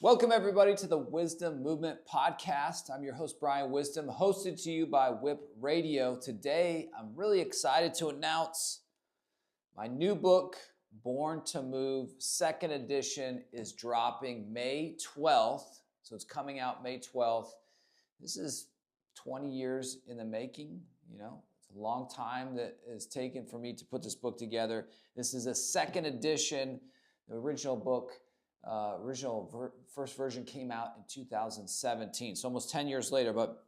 Welcome everybody to the Wisdom Movement Podcast. I'm your host, Brian Wisdom, hosted to you by Whip Radio. Today, I'm really excited to announce my new book, Born to Move, second edition is dropping May 12th. So it's coming out May 12th. This is 20 years in the making, It's a long time that is taken for me to put this book together. This is a second edition. The original book, first version came out in 2017, so almost 10 years later. But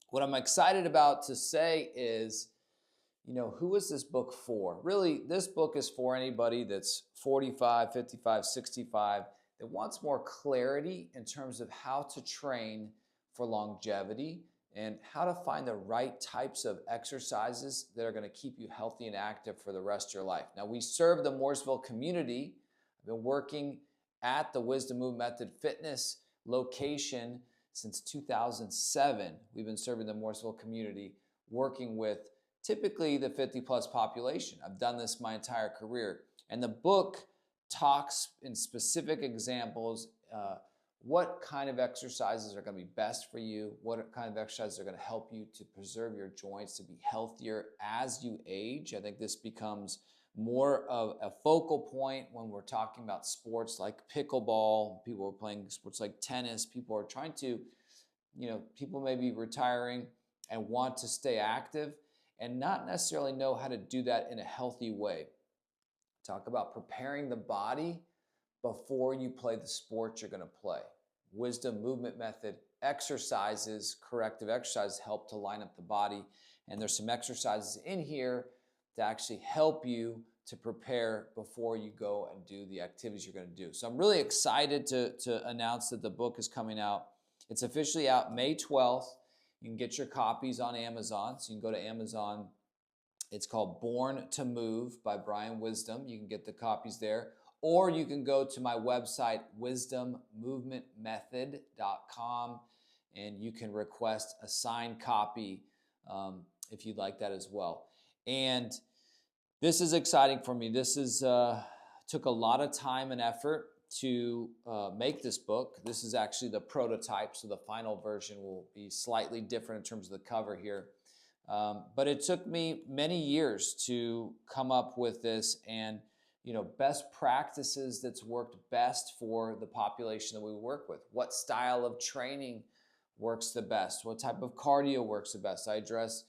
what I'm excited about to say is, who is this book for? Really, this book is for anybody that's 45, 55, 65 that wants more clarity in terms of how to train for longevity and how to find the right types of exercises that are going to keep you healthy and active for the rest of your life. Now, we serve the Mooresville community. I've been working at the Wisdom Move Method Fitness location since 2007. We've been serving the Mooresville community, working with typically the 50-plus population. I've done this my entire career. And the book talks in specific examples what kind of exercises are going to be best for you, what kind of exercises are going to help you to preserve your joints, to be healthier as you age. I think this becomes more of a focal point when we're talking about sports like pickleball. People are playing sports like tennis. People are trying to, people may be retiring and want to stay active and not necessarily know how to do that in a healthy way. Talk about preparing the body before you play the sport you're going to play. Wisdom Movement Method exercises, corrective exercises help to line up the body. And there's some exercises in here to actually help you to prepare before you go and do the activities you're going to do. So I'm really excited to announce that the book is coming out. It's officially out May 12th. You can get your copies on Amazon. So you can go to Amazon. It's called Born to Move by Brian Wisdom. You can get the copies there. Or you can go to my website, wisdommovementmethod.com, and you can request a signed copy if you'd like that as well. And this is exciting for me. This is took a lot of time and effort to make this book. This is actually the prototype, so the final version will be slightly different in terms of the cover here. But it took me many years to come up with this and best practices that's worked best for the population that we work with. What style of training works the best? What type of cardio works the best? I address,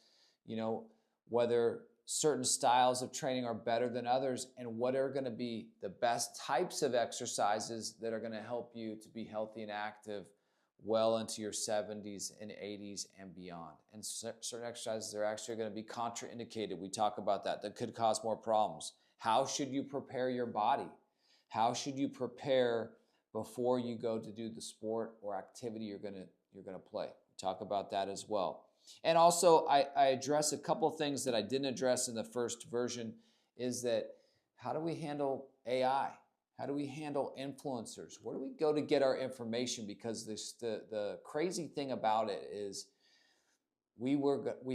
whether certain styles of training are better than others and what are going to be the best types of exercises that are going to help you to be healthy and active well into your 70s and 80s and beyond. And certain exercises are actually going to be contraindicated. We talk about that could cause more problems. How should you prepare your body? How should you prepare before you go to do the sport or activity you're going to play? We talk about that as well. And also, I address a couple of things that I didn't address in the first version, is that how do we handle AI? How do we handle influencers? Where do we go to get our information? Because the crazy thing about it is we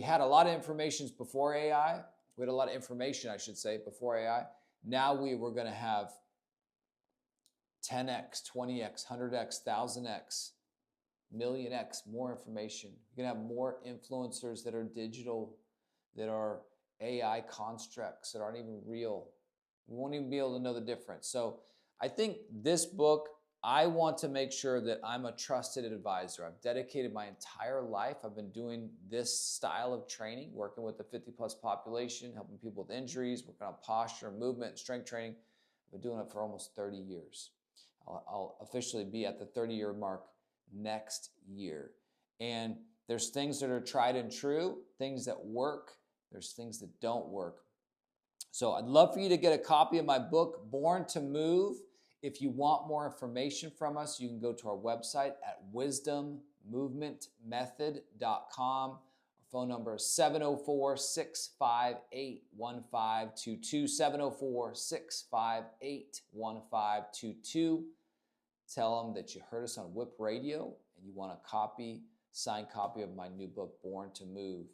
had a lot of information before AI. We had a lot of information, I should say, before AI. Now we were going to have 10x, 20x, 100x, 1000x, million X more information. You're going to have more influencers that are digital, that are AI constructs, that aren't even real. We won't even be able to know the difference. So I think this book, I want to make sure that I'm a trusted advisor. I've dedicated my entire life. I've been doing this style of training, working with the 50-plus population, helping people with injuries, working on posture, movement, strength training. I've been doing it for almost 30 years. I'll officially be at the 30-year mark next year. And there's things that are tried and true, things that work. There's things that don't work. So I'd love for you to get a copy of my book, Born to Move. If you want more information from us, you can go to our website at wisdommovementmethod.com. Our phone number is 704-658-1522, 704-658-1522. Tell them that you heard us on Whip Radio and you want a signed copy of my new book, Born to Move.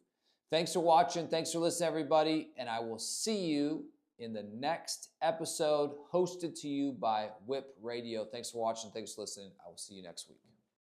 Thanks for watching. Thanks for listening, everybody. And I will see you in the next episode, hosted to you by Whip Radio. Thanks for watching. Thanks for listening. I will see you next week.